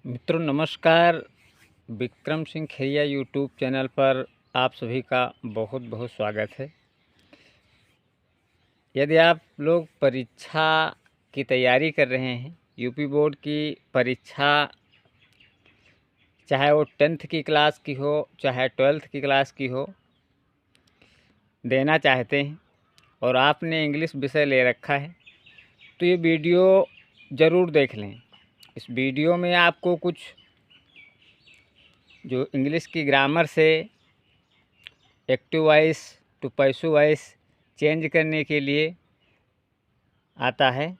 मित्रों नमस्कार। Vikram Singh Kheria YouTube channel पर आप सभी का बहुत बहुत स्वागत है। यदि आप लोग परीक्षा की तैयारी कर रहे हैं, यूपी बोर्ड की परीक्षा, चाहे वो 10th की क्लास की हो चाहे 12th की क्लास की हो, देना चाहते हैं और आपने इंग्लिश विषय ले रखा है तो ये वीडियो ज़रूर देख लें। इस वीडियो में आपको कुछ जो इंग्लिश की ग्रामर से active voice to passive voice change करने के लिए आता है,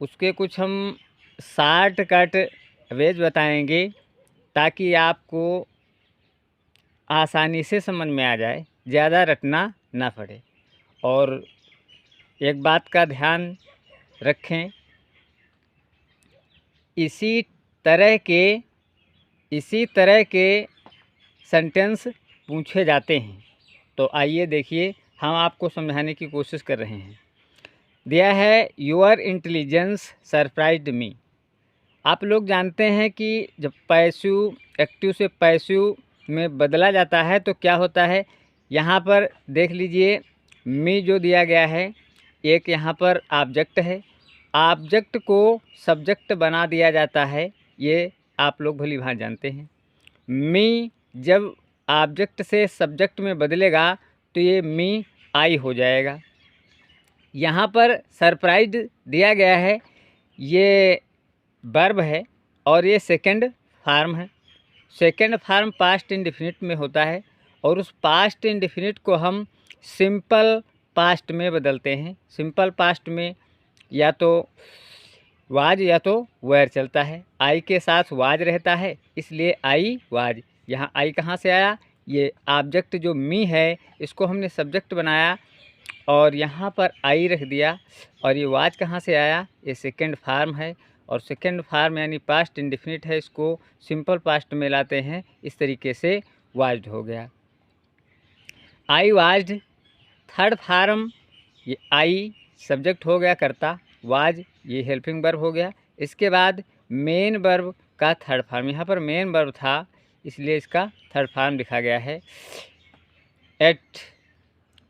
उसके कुछ हम शॉर्ट कट वेज बताएंगे ताकि आपको आसानी से समझ में आ जाए, ज़्यादा रटना ना पड़े। और एक बात का ध्यान रखें, इसी तरह के सेंटेंस पूछे जाते हैं। तो आइए देखिए, हम आपको समझाने की कोशिश कर रहे हैं। दिया है, योर इंटेलिजेंस सरप्राइज्ड मी। आप लोग जानते हैं कि जब पैसिव एक्टिव से पैसिव में बदला जाता है तो क्या होता है। यहाँ पर देख लीजिए, मी जो दिया गया है, एक यहाँ पर ऑब्जेक्ट है, ऑब्जेक्ट को सब्जेक्ट बना दिया जाता है, ये आप लोग भली भांति जानते हैं। मी जब ऑब्जेक्ट से सब्जेक्ट में बदलेगा तो ये मी आई हो जाएगा। यहाँ पर सरप्राइज दिया गया है, ये वर्ब है और ये सेकंड फॉर्म है। सेकंड फॉर्म पास्ट इंडेफिनिट में होता है और उस पास्ट इंडेफिनिट को हम सिंपल पास्ट में बदलते हैं। सिंपल पास्ट में या तो वाज या तो वेयर चलता है, आई के साथ वाज रहता है, इसलिए आई वाज। यहाँ आई कहाँ से आया, ये ऑब्जेक्ट जो मी है इसको हमने सब्जेक्ट बनाया और यहाँ पर आई रख दिया। और ये वाज कहाँ से आया, ये सेकंड फॉर्म है और सेकंड फॉर्म यानी पास्ट इंडेफिनिट है, इसको सिंपल पास्ट में लाते हैं, इस तरीके से वाज्ड हो गया। आई वाज्ड थर्ड फॉर्म, ये आई सब्जेक्ट हो गया कर्ता, वाज ये हेल्पिंग वर्ब हो गया। इसके बाद मेन वर्ब का थर्ड फॉर्म, यहाँ पर मेन वर्ब था इसलिए इसका थर्ड फॉर्म लिखा गया है, एट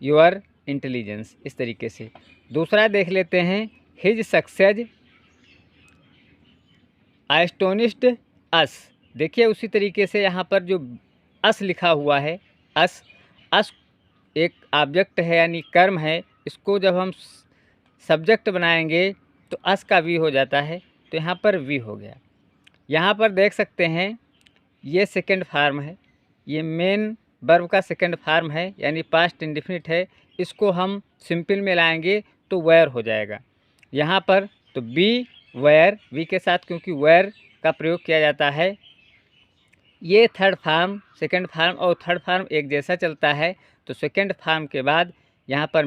योर इंटेलिजेंस। इस तरीके से दूसरा देख लेते हैं, हिज सक्सेस एस्टोनिश्ड अस। देखिए उसी तरीके से यहाँ पर जो अस लिखा हुआ है, अस अस एक ऑब्जेक्ट है यानी कर्म है, इसको जब हम सब्जेक्ट बनाएंगे तो अस का वी हो जाता है, तो यहाँ पर वी हो गया। यहाँ पर देख सकते हैं ये सेकंड फॉर्म है, ये मेन वर्ब का सेकंड फॉर्म है यानी पास्ट इंडेफिनिट है, इसको हम सिंपल में लाएंगे तो वेयर हो जाएगा। यहाँ पर तो बी वेयर, वी के साथ क्योंकि वेयर का प्रयोग किया जाता है। ये थर्ड फॉर्म, सेकंड फॉर्म और थर्ड फॉर्म एक जैसा चलता है, तो सेकंड फॉर्म के बाद यहाँ पर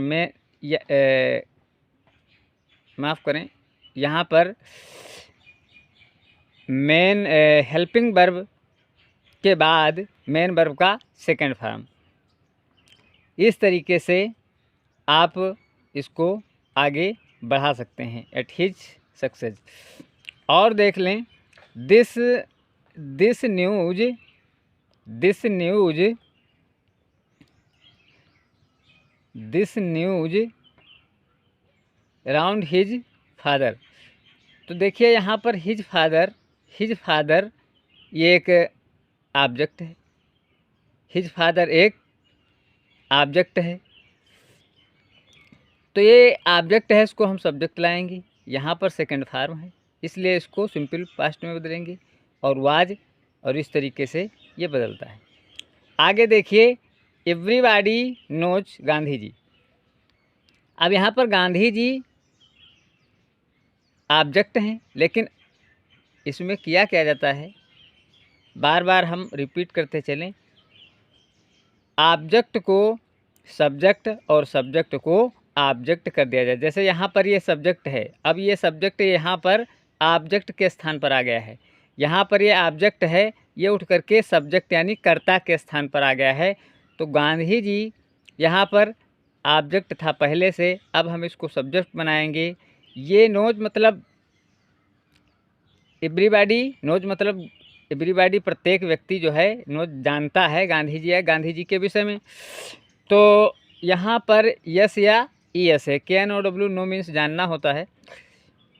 माफ़ करें, यहाँ पर मेन हेल्पिंग वर्ब के बाद मेन वर्ब का सेकंड फॉर्म। इस तरीके से आप इसको आगे बढ़ा सकते हैं, एट हिज सक्सेस। और देख लें, this this news around his father. तो देखिए यहाँ पर हिज फादर ये एक ऑब्जेक्ट है, हिज फादर एक ऑब्जेक्ट है, तो ये ऑब्जेक्ट है, इसको हम सब्जेक्ट लाएंगे। यहाँ पर सेकंड फॉर्म है इसलिए इसको सिंपल पास्ट में बदलेंगे और वाज, और इस तरीके से ये बदलता है। आगे देखिए, एवरीबॉडी नोज गांधी जी। अब यहाँ पर गांधी जी ऑब्जेक्ट हैं, लेकिन इसमें किया क्या जाता है, बार बार हम रिपीट करते चलें, ऑब्जेक्ट को सब्जेक्ट और सब्जेक्ट को ऑब्जेक्ट कर दिया जाए। जैसे यहाँ पर ये सब्जेक्ट है, अब ये सब्जेक्ट यहाँ पर ऑब्जेक्ट के स्थान पर आ गया है। यहाँ पर ये ऑब्जेक्ट है, ये उठ करके सब्जेक्ट यानी कर्ता के स्थान पर आ गया है। तो गांधी जी यहाँ पर ऑब्जेक्ट था पहले से, अब हम इसको सब्जेक्ट बनाएंगे। ये नोज मतलब एवरीबॉडी नोज मतलब एवरीबॉडी प्रत्येक व्यक्ति जो है नोज जानता है गांधी जी के विषय में। तो यहाँ पर यस या ई एस है, KNOW नो मीन्स जानना होता है।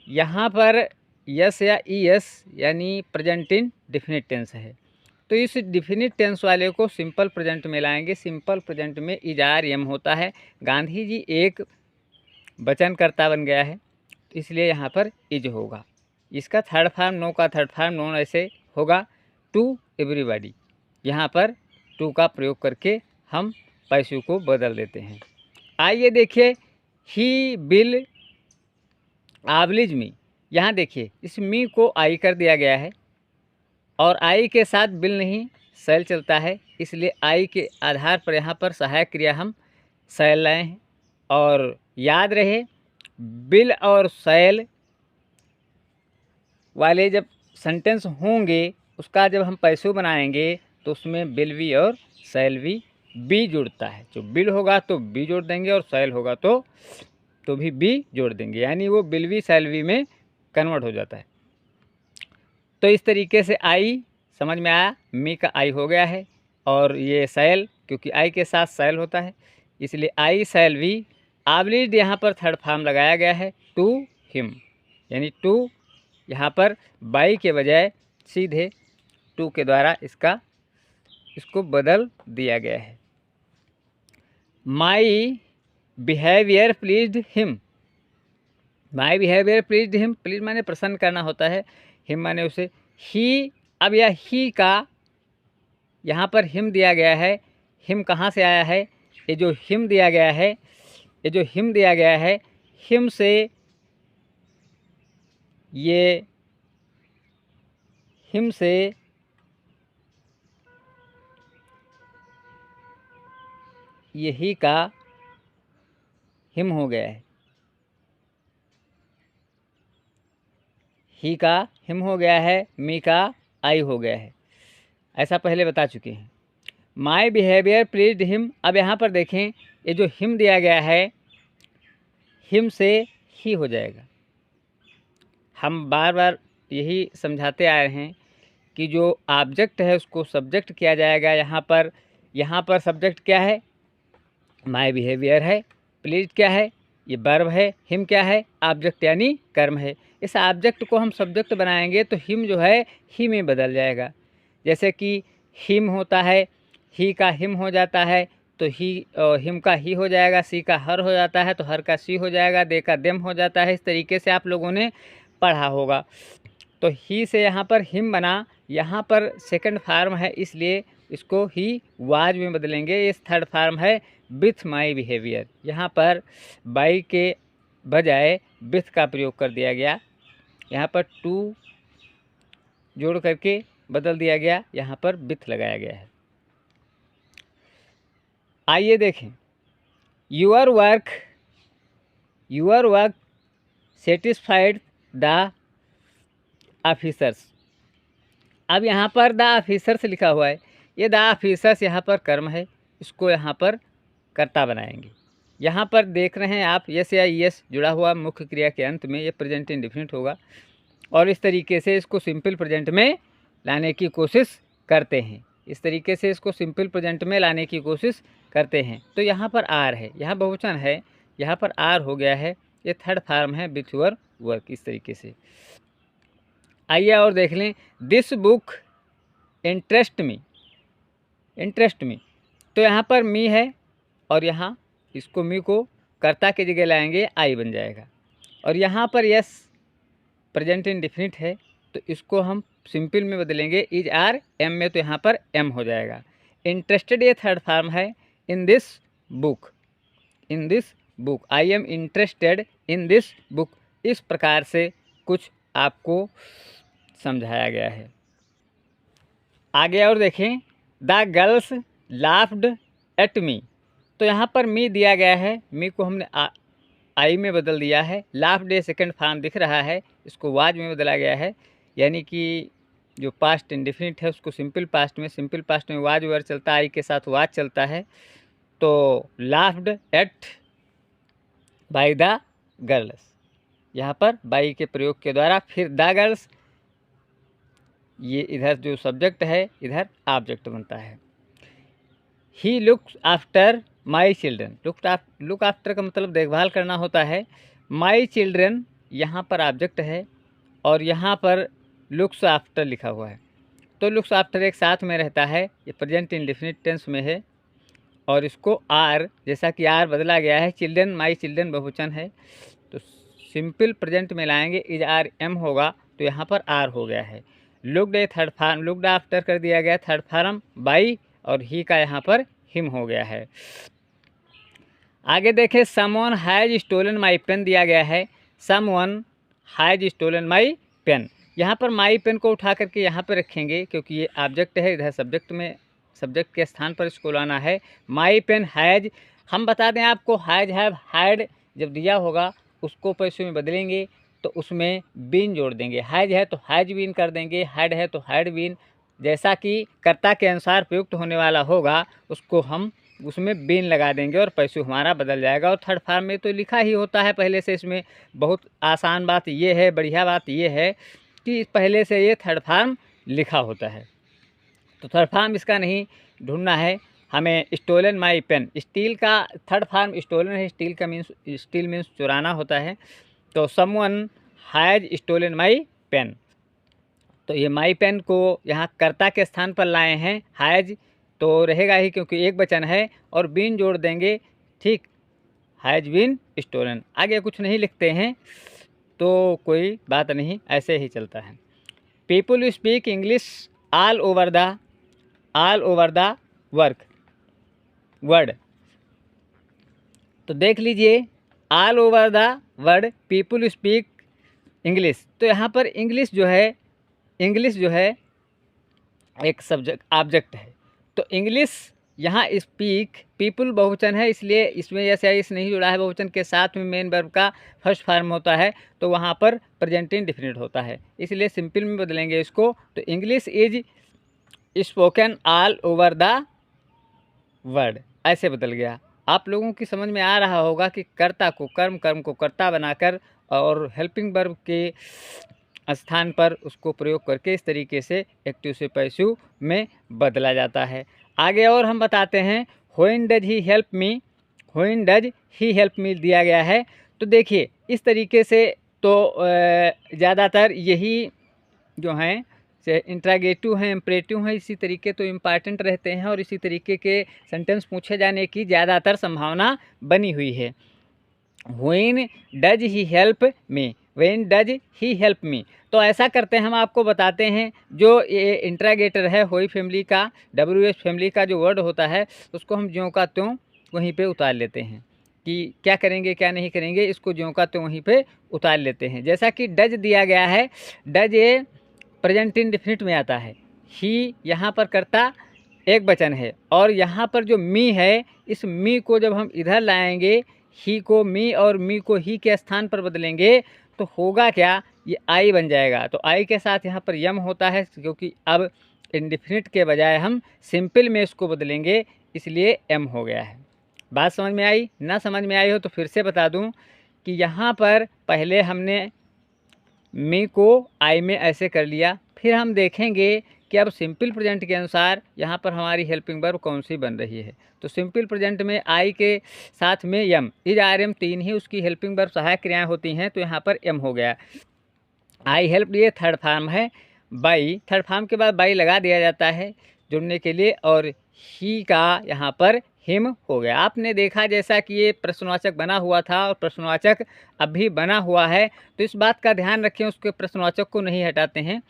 यहाँ पर यस या ई एस यानी प्रेजेंट इन डिफिनिट टेंस है। तो इस डिफिनिट टेंस वाले को सिंपल प्रेजेंट में लाएंगे। सिंपल प्रेजेंट में इजार यम होता है। गांधी जी एक वचनकर्ता बन गया है, इसलिए यहाँ पर इज होगा। इसका थर्ड फॉर्म नो का थर्ड फॉर्म नोन ऐसे होगा टू एवरीबॉडी। यहाँ पर टू का प्रयोग करके हम पैसिव को बदल देते हैं। आइए देखिए, ही बिल आबलिज मी। यहाँ देखिए इस मी को आई कर दिया गया है और आई के साथ बिल नहीं सैल चलता है, इसलिए आई के आधार पर यहाँ पर सहायक क्रिया हम सैल लाए हैं। और याद रहे बिल और सैल वाले जब सेंटेंस होंगे उसका जब हम पैसिव बनाएंगे तो उसमें बिल वी और सैल वी बी जुड़ता है। जो बिल होगा तो बी जोड़ देंगे और सैल होगा तो भी बी जोड़ देंगे, यानी वो बिल वी सैल वी में कन्वर्ट हो जाता है। तो इस तरीके से आई समझ में आया, मी का आई हो गया है और ये सैल क्योंकि आई के साथ सैल होता है इसलिए आई सैल वी। आबलिड यहाँ पर थर्ड फॉर्म लगाया गया है टू हिम, यानी टू यहाँ पर बाई के बजाय सीधे टू के द्वारा इसको बदल दिया गया है। My behaviour pleased him. My behaviour pleased him, please माने प्रसन्न करना होता है, हिम माने उसे। ही, अब यह ही का यहाँ पर हिम दिया गया है। हिम कहाँ से आया है? ये जो हिम दिया गया है, ये जो हिम दिया गया है, हिम से ये हिम से ये ही का हिम हो गया है, ही का हिम हो गया है, मी का आई हो गया है। ऐसा पहले बता चुके हैं। माई बिहेवियर प्लीज्ड हिम, अब यहाँ पर देखें ये जो हिम दिया गया है, हिम से ही हो जाएगा। हम बार बार यही समझाते आए हैं कि जो ऑब्जेक्ट है उसको सब्जेक्ट किया जाएगा। यहाँ पर सब्जेक्ट क्या है? माई बिहेवियर है। प्लीज क्या है? ये वर्ब है। हिम क्या है? ऑब्जेक्ट यानी कर्म है। इस ऑब्जेक्ट को हम सब्जेक्ट बनाएंगे तो हिम जो है ही में बदल जाएगा। जैसे कि हिम होता है, ही का हिम हो जाता है तो ही हिम का ही हो जाएगा, सी का हर हो जाता है तो हर का सी हो जाएगा, दे का देम हो जाता है। इस तरीके से आप लोगों ने पढ़ा होगा। तो ही से यहाँ पर हिम बना, यहाँ पर सेकंड फार्म है इसलिए इसको ही वाज में बदलेंगे। इस थर्ड फार्म है विथ माई बिहेवियर। यहाँ पर बाई के बजाय विथ का प्रयोग कर दिया गया, यहाँ पर टू जोड़ करके बदल दिया गया, यहाँ पर विथ लगाया गया है। आइए देखें, your work satisfied the officers. अब यहाँ पर द ऑफिसर्स लिखा हुआ है, ये द ऑफिसर्स यहाँ पर कर्म है, इसको यहाँ पर कर्ता बनाएंगे। यहाँ पर देख रहे हैं आप यस या यस जुड़ा हुआ मुख्य क्रिया के अंत में, ये प्रेजेंट इंडेफिनिट होगा और इस तरीके से इसको सिंपल प्रेजेंट में लाने की कोशिश करते हैं। इस तरीके से इसको सिंपल प्रेजेंट में लाने की कोशिश करते हैं। तो यहाँ पर आर है, यहाँ बहुवचन है, यहाँ पर आर हो गया है, ये थर्ड फार्म है विथ योर वर्क। इस तरीके से आइए और देख लें, दिस बुक इंटरेस्ट मी। तो यहाँ पर मी है और यहाँ इसको मी को कर्ता की जगह लाएंगे, आई बन जाएगा। और यहाँ पर यस प्रेजेंट इंडेफिनिट है तो इसको हम सिंपल में बदलेंगे, इज आर एम में, तो यहाँ पर एम हो जाएगा। इंटरेस्टेड ये थर्ड फार्म है, in this book, I am interested in this book. इस प्रकार से कुछ आपको समझाया गया है। आगे और देखें, the girls laughed at me. तो यहाँ पर मी दिया गया है, मी को हमने आई में बदल दिया है। लाफ्ड ए सेकंड फॉर्म दिख रहा है, इसको वाज में बदला गया है, यानी कि जो पास्ट इंडेफिनिट है उसको सिंपल पास्ट में वाज वर्ड चलता है, आई के साथ वाज चलता है। तो laughed eight by the girls, यहाँ पर बाई के प्रयोग के द्वारा फिर द गर्ल्स ये इधर जो सब्जेक्ट है इधर ऑब्जेक्ट बनता है। He looks after my children, look after का मतलब देखभाल करना होता है। माई चिल्ड्रन यहाँ पर ऑब्जेक्ट है और यहाँ पर लुक्स आफ्टर लिखा हुआ है, तो लुक्स आफ्टर एक साथ में रहता है, ये प्रेजेंट इंडेफिनिट टेंस में है। और इसको आर, जैसा कि आर बदला गया है, चिल्ड्रन माई चिल्ड्रन बहुवचन है, तो सिंपल प्रेजेंट में लाएंगे इज आर एम होगा, तो यहाँ पर आर हो गया है। लुक्ड ए थर्ड फार्म, लुक्ड आफ्टर कर दिया गया थर्ड फार्म बाई, और ही का यहाँ पर हिम हो गया है। आगे देखें, someone has stolen my pen दिया गया है। Someone has stolen my pen, यहाँ पर माई पेन को उठा करके यहाँ पर रखेंगे क्योंकि ये ऑब्जेक्ट है, इधर सब्जेक्ट में सब्जेक्ट के स्थान पर इसको लाना है। माई पेन हैज, हम बता दें आपको, हैज हैव हैड जब दिया होगा उसको पैसों में बदलेंगे तो उसमें बीन जोड़ देंगे। हैज है तो हैज बीन कर देंगे, हैड है तो हैड बीन, जैसा कि कर्ता के अनुसार प्रयुक्त होने वाला होगा उसको हम उसमें बीन लगा देंगे और पैसों हमारा बदल जाएगा। और थर्ड फार्म में तो लिखा ही होता है पहले से, इसमें बहुत आसान बात ये है, बढ़िया बात ये है कि पहले से ये थर्ड फार्म लिखा होता है। तो थर्ड फार्म इसका नहीं ढूंढना है हमें। स्टोलन माई पेन, स्टील का थर्ड फार्म स्टोलन है, स्टील का मीन्स, स्टील मीन्स चुराना होता है। तो someone has stolen my pen, तो ये माई पेन को यहाँ कर्ता के स्थान पर लाए हैं। हैज तो रहेगा ही क्योंकि एक वचन है, और बीन जोड़ देंगे, ठीक, हैज बीन स्टोलन। आगे कुछ नहीं लिखते हैं तो कोई बात नहीं, ऐसे ही चलता है। People speak English all over the word, तो देख लीजिए, all over the word people speak English, तो यहाँ पर इंग्लिश जो है एक सब्जेक्ट ऑब्जेक्ट है, तो इंग्लिश यहाँ स्पीक, पीपुल बहुवचन है इसलिए इसमें ऐसे इस नहीं जुड़ा है, बहुवचन के साथ में मेन वर्ब का फर्स्ट फॉर्म होता है, तो वहाँ पर प्रेजेंट इंडेफिनिट होता है, इसलिए सिंपल में बदलेंगे इसको। तो English is spoken all over the word, ऐसे बदल गया। आप लोगों की समझ में आ रहा होगा कि कर्ता को कर्म को कर्ता बनाकर और हेल्पिंग वर्ब के स्थान पर उसको प्रयोग करके इस तरीके से एक्टिव से पैसिव में बदला जाता है। आगे और हम बताते हैं, when does he help me, when does he help me दिया गया है, तो देखिए इस तरीके से तो ज़्यादातर यही जो हैं से इंट्रागेटिव हैं, इम्परेटिव हैं, इसी तरीके तो इम्पॉर्टेंट रहते हैं और इसी तरीके के सेंटेंस पूछे जाने की ज़्यादातर संभावना बनी हुई है। When does he help me, when does he help me, तो ऐसा करते हैं, हम आपको बताते हैं, जो ये इंट्रागेटर है होई फैमिली का, WH फैमिली का जो वर्ड होता है उसको हम ज्यों का त्यों वहीं पे उतार लेते हैं कि क्या करेंगे क्या नहीं करेंगे, इसको ज्यों का त्यों वहीं पे उतार लेते हैं। जैसा कि डज दिया गया है, डज ये प्रेजेंट इंडेफिनिट में आता है, ही यहाँ पर कर्ता एक वचन है, और यहाँ पर जो मी है, इस मी को जब हम इधर लाएंगे, ही को मी और मी को ही के स्थान पर बदलेंगे तो होगा क्या, ये आई बन जाएगा। तो आई के साथ यहाँ पर यम होता है, क्योंकि अब इंडेफिनिट के बजाय हम सिंपल में इसको बदलेंगे, इसलिए एम हो गया है। बात समझ में आई? ना समझ में आई हो तो फिर से बता दूं कि यहाँ पर पहले हमने मी को आई में ऐसे कर लिया, फिर हम देखेंगे कि अब सिंपल प्रेजेंट के अनुसार यहाँ पर हमारी हेल्पिंग वर्ब कौन सी बन रही है। तो सिंपल प्रेजेंट में आई के साथ में यम, इज आर एम, तीन ही उसकी हेल्पिंग वर्ब सहायक क्रियाएं होती हैं, तो यहाँ पर एम हो गया। आई हेल्प, ये थर्ड फॉर्म है। बाई, थर्ड फॉर्म के बाद बाई लगा दिया जाता है जुड़ने के लिए, और ही का यहाँ पर हिम हो गया। आपने देखा जैसा कि ये प्रश्नवाचक बना हुआ था और प्रश्नवाचक अभी बना हुआ है, तो इस बात का ध्यान रखें, उसके प्रश्नवाचक को नहीं हटाते हैं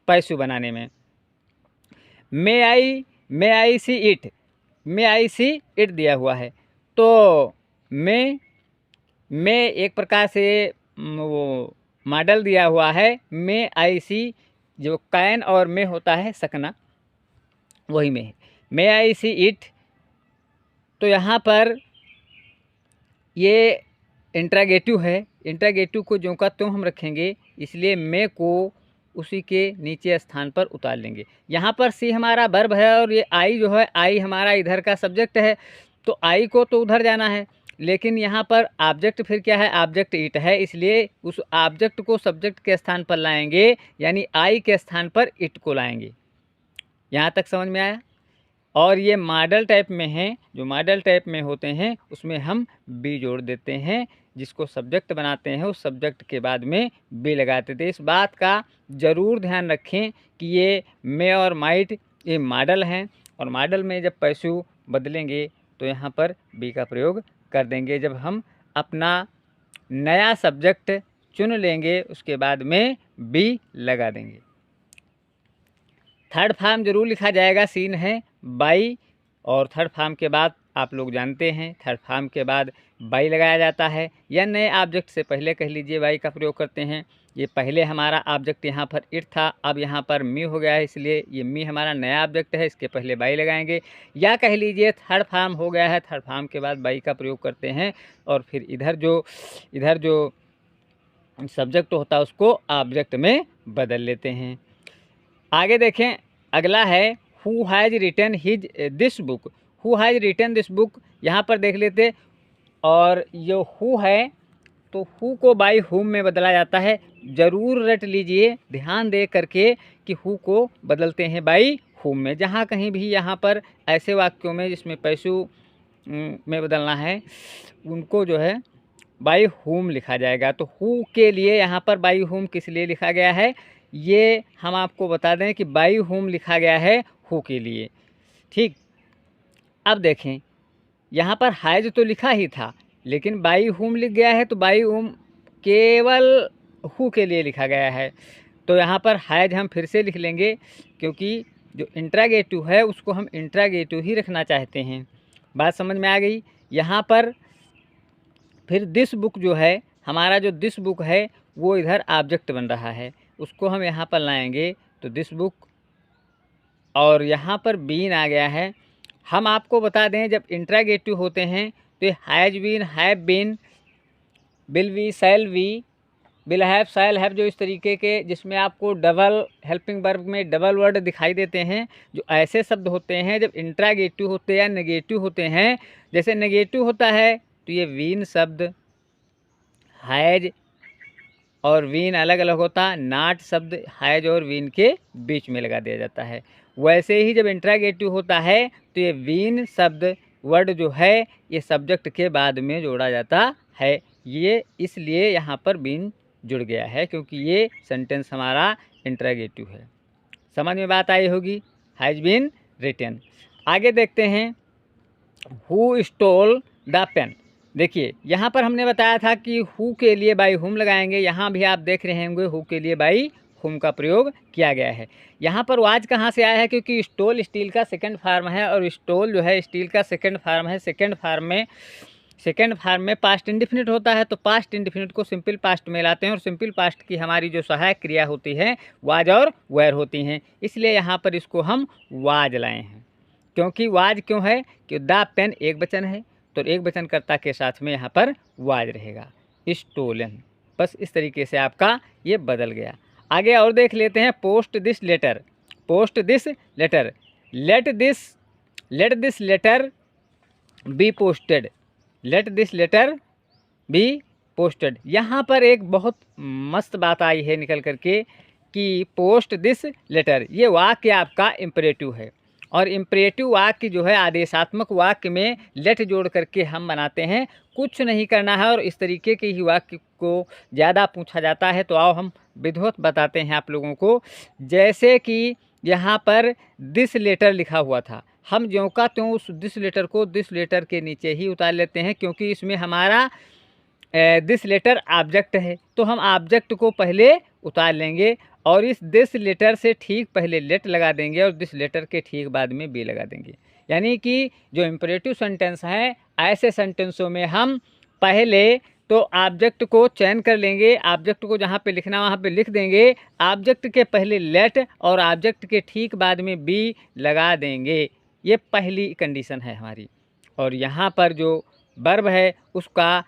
पैसिव बनाने में। मे आई see it, may I see it दिया हुआ है, तो मे एक प्रकार से वो मॉडल दिया हुआ है, मे आई सी, जो कैन और मे होता है सकना, वही में है, मे आई सी इट। तो यहाँ पर ये इंट्रागेटिव है, इंट्रागेटिव को ज्यों का त्यों हम रखेंगे, इसलिए मे को उसी के नीचे स्थान पर उतार लेंगे। यहाँ पर सी हमारा वर्ब है और ये आई जो है, आई हमारा इधर का सब्जेक्ट है, तो आई को तो उधर जाना है, लेकिन यहाँ पर ऑब्जेक्ट फिर क्या है, ऑब्जेक्ट इट है, इसलिए उस ऑब्जेक्ट को सब्जेक्ट के स्थान पर लाएंगे, यानी आई के स्थान पर इट को लाएंगे। यहाँ तक समझ में आया। और ये मॉडल टाइप में हैं, जो मॉडल टाइप में होते हैं उसमें हम बी जोड़ देते हैं, जिसको सब्जेक्ट बनाते हैं उस सब्जेक्ट के बाद में बी लगाते थे। इस बात का ज़रूर ध्यान रखें कि ये मे और माइट ये मॉडल हैं, और मॉडल में जब पैसिव बदलेंगे तो यहाँ पर बी का प्रयोग कर देंगे। जब हम अपना नया सब्जेक्ट चुन लेंगे उसके बाद में बी लगा देंगे। थर्ड फॉर्म जरूर लिखा जाएगा, सीन है बाई, और थर्ड फॉर्म के बाद आप लोग जानते हैं थर्ड फॉर्म के बाद बाई लगाया जाता है, या नए ऑब्जेक्ट से पहले कह लीजिए बाई का प्रयोग करते हैं। ये पहले हमारा ऑब्जेक्ट यहाँ पर इट था, अब यहाँ पर मी हो गया है, इसलिए ये मी हमारा नया ऑब्जेक्ट है, इसके पहले बाई लगाएंगे। या कह लीजिए थर्ड फॉर्म हो गया है, थर्ड फॉर्म के बाद बाई का प्रयोग करते हैं, और फिर इधर जो सब्जेक्ट होता है उसको ऑब्जेक्ट में बदल लेते हैं। आगे देखें, अगला है who has written his this book. Who has written this book, यहाँ पर देख लेते, और जो हु है तो हु को बाई हुम में बदला जाता है। ज़रूर रट लीजिए, ध्यान दे करके कि हु को बदलते हैं बाई हुम में। जहाँ कहीं भी यहाँ पर ऐसे वाक्यों में जिसमें पैसिव में बदलना है उनको जो है बाई हुम लिखा जाएगा। तो हु के लिए यहाँ पर बाई हुम किस लिए लिखा गया है, ये हम आपको बता दें कि बाई हुम लिखा गया है हु के लिए। ठीक, अब देखें यहाँ पर हैज़ तो लिखा ही था, लेकिन बाई हुम लिख गया है, तो बाई हुम केवल हु के लिए लिखा गया है। तो यहाँ पर हैज़ हम फिर से लिख लेंगे, क्योंकि जो इंट्रागेटिव है उसको हम इंट्रागेटिव ही रखना चाहते हैं। बात समझ में आ गई। यहाँ पर फिर दिस बुक जो है, हमारा जो दिस बुक है वो इधर ऑब्जेक्ट बन रहा है, उसको हम यहाँ पर लाएंगे तो दिस बुक, और यहाँ पर बीन आ गया है। हम आपको बता दें जब इंट्रागेटिव होते हैं तो ये has been, have been, will be, shall be, will have, shall have, जो इस तरीके के जिसमें आपको डबल हेल्पिंग वर्ब में डबल वर्ड दिखाई देते हैं, जो ऐसे शब्द होते हैं जब इंट्रागेटिव होते हैं या नेगेटिव होते हैं। जैसे नेगेटिव होता है तो ये वीन शब्द, हैज और वीन अलग अलग होता, नाट शब्द हैज और वीन के बीच में लगा दिया जाता है। वैसे ही जब इंट्रागेटिव होता है तो ये वीन शब्द वर्ड जो है ये सब्जेक्ट के बाद में जोड़ा जाता है। ये इसलिए यहाँ पर बीन जुड़ गया है, क्योंकि ये सेंटेंस हमारा इंट्रागेटिव है। समझ में बात आई होगी, हैज़ बीन रिटन। आगे देखते हैं, हु स्टोल द पेन। देखिए यहाँ पर हमने बताया था कि हु के लिए बाई हुम लगाएंगे, यहाँ भी आप देख रहे होंगे हु के लिए बाई हुम का प्रयोग किया गया है। यहाँ पर वाज कहाँ से आया है, क्योंकि स्टोल स्टील का सेकंड फार्म है, और स्टोल जो है स्टील का सेकंड फार्म है। सेकंड फार्म में पास्ट इंडिफिनिट होता है, तो पास्ट इंडिफिनिट को सिंपल पास्ट में लाते हैं, और सिंपल पास्ट की हमारी जो सहायक क्रिया होती है वाज और वेयर होती हैं, इसलिए यहाँ पर इसको हम वाज लाए हैं। क्योंकि वाज क्यों है कि द पेन एक वचन है, तो एक वचनकर्ता के साथ में यहाँ पर वाज रहेगा, स्टोलन। बस इस तरीके से आपका ये बदल गया। आगे और देख लेते हैं, post this letter. Post this letter, let this letter be posted, let this letter be posted. यहाँ पर एक बहुत मस्त बात आई है निकल करके कि पोस्ट दिस लेटर, ये वाक्य आपका इम्परेटिव है, और इम्परेटिव वाक्य जो है आदेशात्मक वाक्य में लेट जोड़ करके हम बनाते हैं। कुछ नहीं करना है, और इस तरीके के ही वाक्य को ज़्यादा पूछा जाता है। तो आओ हम विधिवत बताते हैं आप लोगों को। जैसे कि यहाँ पर दिस लेटर लिखा हुआ था, हम ज्यों का त्यों उस दिस लेटर को दिस लेटर के नीचे ही उतार लेते हैं, क्योंकि इसमें हमारा दिस लेटर ऑब्जेक्ट है, तो हम ऑब्जेक्ट को पहले उतार लेंगे, और इस दिस लेटर से ठीक पहले लेट लगा देंगे, और दिस लेटर के ठीक बाद में बी लगा देंगे। यानी कि जो इम्परेटिव सेंटेंस हैं, ऐसे सेंटेंसों में हम पहले तो ऑब्जेक्ट को चयन कर लेंगे, ऑब्जेक्ट को जहाँ पे लिखना वहाँ पे लिख देंगे, ऑब्जेक्ट के पहले लेट और ऑब्जेक्ट के ठीक बाद में बी लगा देंगे। ये पहली कंडीशन है हमारी। और यहाँ पर जो वर्ब है उसका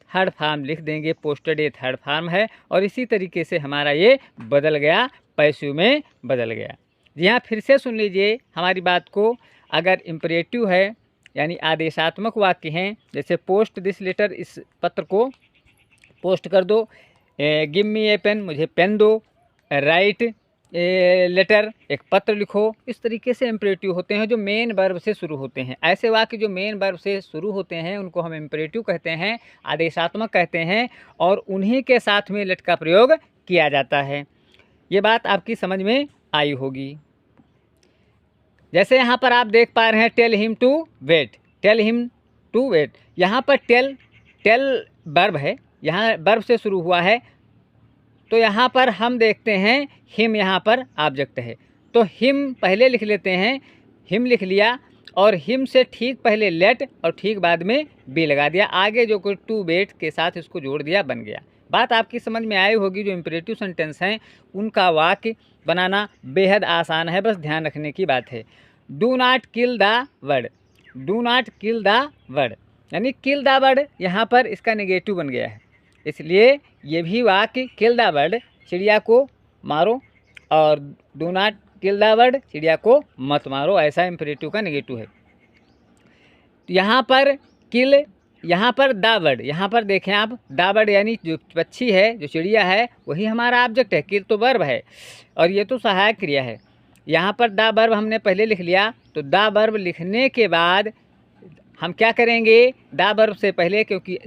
थर्ड फार्म लिख देंगे, पोस्टेड ये थर्ड फार्म है, और इसी तरीके से हमारा ये बदल गया, पैसिव में बदल गया। जी हाँ, फिर से सुन लीजिए हमारी बात को। अगर इम्परेटिव है यानी आदेशात्मक वाक्य हैं, जैसे पोस्ट दिस लेटर, इस पत्र को पोस्ट कर दो, गिव मी ए पेन, मुझे पेन दो, राइट लेटर, एक पत्र लिखो। इस तरीके से इम्परेटिव होते हैं जो मेन वर्ब से शुरू होते हैं। ऐसे वाक्य जो मेन वर्ब से शुरू होते हैं उनको हम इम्परेटिव कहते हैं, आदेशात्मक कहते हैं, और उन्हीं के साथ में लेट का प्रयोग किया जाता है। ये बात आपकी समझ में आई होगी। जैसे यहाँ पर आप देख पा रहे हैं tell him to wait, tell him to wait. यहाँ पर टेल वर्ब है, यहाँ वर्ब से शुरू हुआ है, तो यहाँ पर हम देखते हैं हिम यहाँ पर ऑब्जेक्ट है, तो हिम पहले लिख लेते हैं, हिम लिख लिया, और हिम से ठीक पहले लेट और ठीक बाद में बी लगा दिया, आगे जो कोई टू वेट के साथ इसको जोड़ दिया, बन गया। बात आपकी समझ में आई होगी। जो इम्परेटिव सेंटेंस हैं उनका वाक्य बनाना बेहद आसान है, बस ध्यान रखने की बात है। Do not kill the word, do not kill the word, यानी किल द वर्ड यहाँ पर इसका नेगेटिव बन गया है, इसलिए ये भी वाक्य किल द बर्ड, चिड़िया को मारो, और do not kill the bird, चिड़िया को मत मारो, ऐसा इम्परेटिव का नेगेटिव है। तो यहाँ पर किल, यहाँ पर द बर्ड, यहाँ पर देखें आप, द बर्ड यानी जो पक्षी है, जो चिड़िया है, वही हमारा ऑब्जेक्ट है। किल तो वर्ब है और ये तो सहायक क्रिया है। यहाँ पर द वर्ब हमने पहले लिख लिया, तो द वर्ब लिखने के बाद हम क्या करेंगे, द वर्ब से पहले, क्योंकि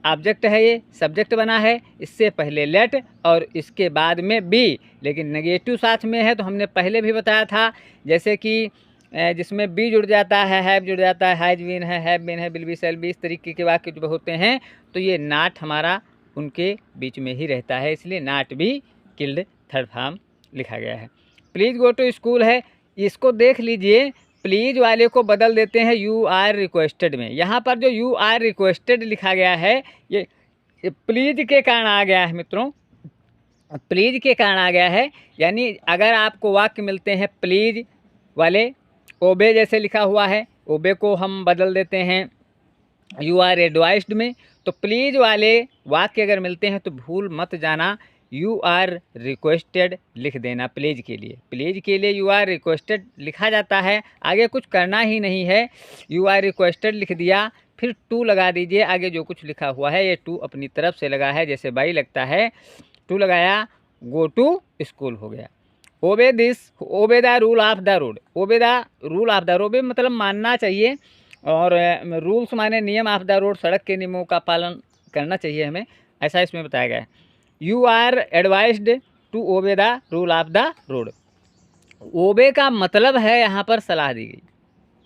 ऑब्जेक्ट है ये, सब्जेक्ट बना है, इससे पहले लेट और इसके बाद में बी, लेकिन नेगेटिव साथ में है, तो हमने पहले भी बताया था, जैसे कि जिसमें बी जुड़ जाता है, हैव जुड़ जाता है, हैज बीन है, हैव बीन है, विल बी, शैल बी, इस तरीके के वाक्य जो होते हैं, तो ये नाट हमारा उनके बीच में ही रहता है, इसलिए नाट बी किल्ड थर्ड फॉर्म लिखा गया है। प्लीज़ गो टू स्कूल है, इसको देख लीजिए, प्लीज़ वाले को बदल देते हैं यू आर रिक्वेस्टेड में। यहाँ पर जो यू आर रिक्वेस्टेड लिखा गया है, ये प्लीज़ के कारण आ गया है मित्रों, प्लीज़ के कारण आ गया है। यानी अगर आपको वाक्य मिलते हैं प्लीज़ वाले, ओबे जैसे लिखा हुआ है, ओबे को हम बदल देते हैं यू आर एडवाइस्ड में, तो प्लीज़ वाले वाक्य अगर मिलते हैं तो भूल मत जाना, यू आर रिक्वेस्टेड लिख देना। प्लीज़ के लिए, प्लीज़ के लिए यू आर रिक्वेस्टेड लिखा जाता है, आगे कुछ करना ही नहीं है, यू आर रिक्वेस्टेड लिख दिया, फिर टू लगा दीजिए, आगे जो कुछ लिखा हुआ है ये टू अपनी तरफ से लगा है, जैसे बाई लगता है, टू लगाया, गो टू स्कूल हो गया। Obey this, obey the rule of the road, obey the rule of the road मतलब मानना चाहिए, और रूल्स माने नियम, ऑफ द रोड सड़क के नियमों का पालन करना चाहिए हमें, ऐसा इसमें बताया गया है। You are advised to obey the rule of the road, obey का मतलब है यहाँ पर सलाह दी गई,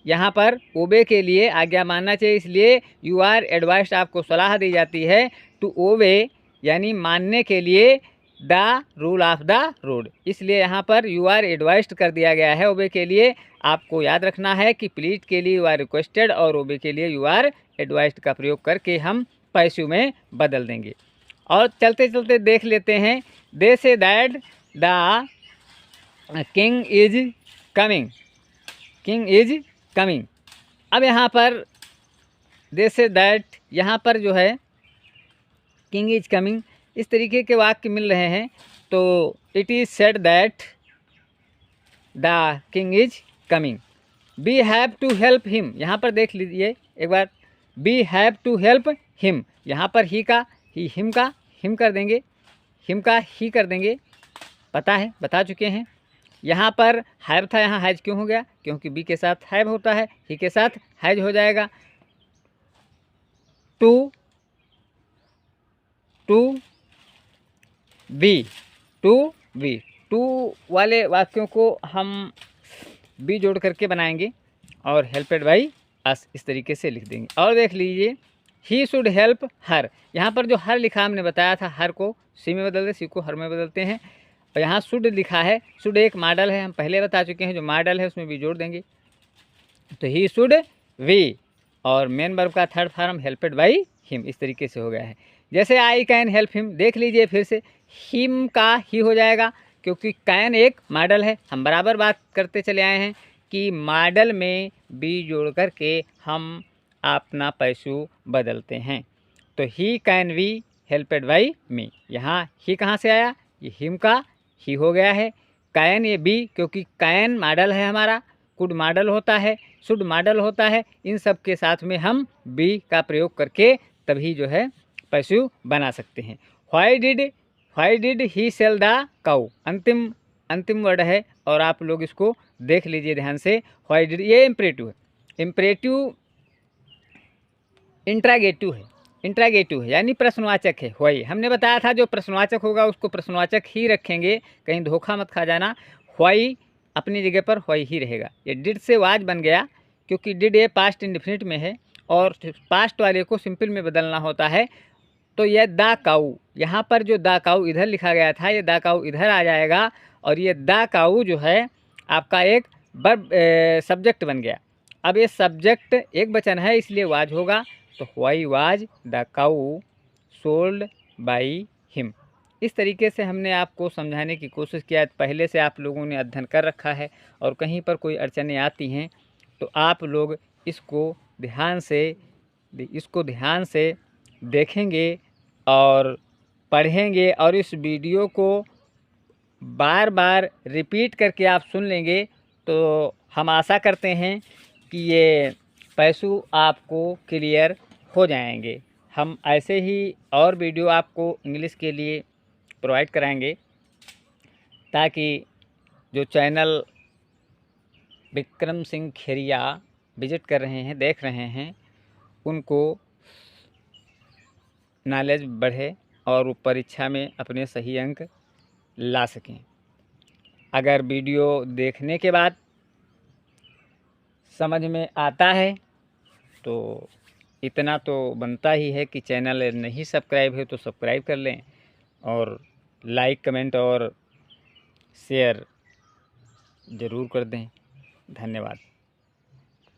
यहाँ पर ओबे के लिए आज्ञा मानना चाहिए, इसलिए यू आर एडवाइज्ड आपको सलाह दी जाती है, टू ओबे यानी मानने के लिए, the rule of the road, इसलिए यहाँ पर यू आर एडवाइज्ड कर दिया गया है ओबे के लिए। आपको याद रखना है कि प्लीज के लिए यू आर रिक्वेस्टेड और ओबे के लिए यू आर एडवाइज्ड का प्रयोग करके हम पैसिव में बदल देंगे। और चलते चलते देख लेते हैं, they say that the king is coming, king is coming. अब यहाँ पर दे से दैट, यहाँ पर जो है किंग इज कमिंग, इस तरीके के वाक्य मिल रहे हैं, तो it is said that the king is coming, we have to help him. यहाँ पर देख लीजिए एक बार, we have to help him, यहाँ पर ही का ही, हिम का हिम कर देंगे, हिम का ही कर देंगे, पता है, बता चुके हैं। यहाँ पर हैव था, यहाँ हैज क्यों हो गया, क्योंकि बी के साथ हैव होता है, ही के साथ हैज हो जाएगा। To to be, to be, to वाले वाक्यों को हम बी जोड़ करके बनाएंगे और हेल्पेड बाई अस इस तरीके से लिख देंगे। और देख लीजिए, ही शुड हेल्प हर, यहाँ पर जो हर लिखा हमने बताया था, हर को सी में बदल दे, सी को हर में बदलते हैं, और यहाँ शुड लिखा है, शुड एक मॉडल है, हम पहले बता चुके हैं, जो मॉडल है उसमें भी जोड़ देंगे, तो ही शुड वी, और मेन वर्ब का थर्ड फॉर्म हेल्पेड बाई हिम, इस तरीके से हो गया है। जैसे आई कैन हेल्प हिम, देख लीजिए फिर से, हिम का ही हो जाएगा, क्योंकि कैन एक मॉडल है, हम बराबर बात करते चले आए हैं कि मॉडल में बी जोड़ करके हम अपना पैसिव बदलते हैं। तो ही कैन वी हेल्पेड बाई मी, यहाँ ही कहाँ से आया, ये हिम का ही हो गया है, कैन ये बी, क्योंकि कैन मॉडल है हमारा, कुड मॉडल होता है, शुड मॉडल होता है, इन सब के साथ में हम बी का प्रयोग करके तभी जो है पैसिव बना सकते हैं। Why did he sell the cow, अंतिम वर्ड है और आप लोग इसको देख लीजिए ध्यान से। व्हाई डिड, ये इम्परेटिव है, इम्परेटिव इंट्रागेटिव है यानी प्रश्नवाचक है। व्हाई हमने बताया था जो प्रश्नवाचक होगा उसको प्रश्नवाचक ही रखेंगे, कहीं धोखा मत खा जाना। व्हाई अपनी जगह पर व्हाई ही रहेगा। ये डिड से वाज बन गया क्योंकि डिड ये पास्ट इंडेफिनिट में है और पास्ट वाले को सिंपल में बदलना होता है। तो यह द काऊ, यहाँ पर जो द काऊ इधर लिखा गया था ये द काऊ इधर आ जाएगा और ये द काऊ जो है आपका एक वर्ब सब्जेक्ट बन गया। अब ये सब्जेक्ट एक वचन है इसलिए वाज होगा, तो why was the cow sold by him. इस तरीके से हमने आपको समझाने की कोशिश किया। पहले से आप लोगों ने अध्ययन कर रखा है और कहीं पर कोई अड़चनें आती हैं तो आप लोग इसको ध्यान से देखेंगे और पढ़ेंगे और इस वीडियो को बार बार रिपीट करके आप सुन लेंगे तो हम आशा करते हैं कि ये पैसिव आपको क्लियर हो जाएंगे। हम ऐसे ही और वीडियो आपको इंग्लिश के लिए प्रोवाइड कराएंगे ताकि जो चैनल विक्रम सिंह खेरिया विजिट कर रहे हैं, देख रहे हैं, उनको नॉलेज बढ़े और वो परीक्षा में अपने सही अंक ला सकें। अगर वीडियो देखने के बाद समझ में आता है तो इतना तो बनता ही है कि चैनल नहीं सब्सक्राइब है तो सब्सक्राइब कर लें और लाइक कमेंट और शेयर ज़रूर कर दें। धन्यवाद।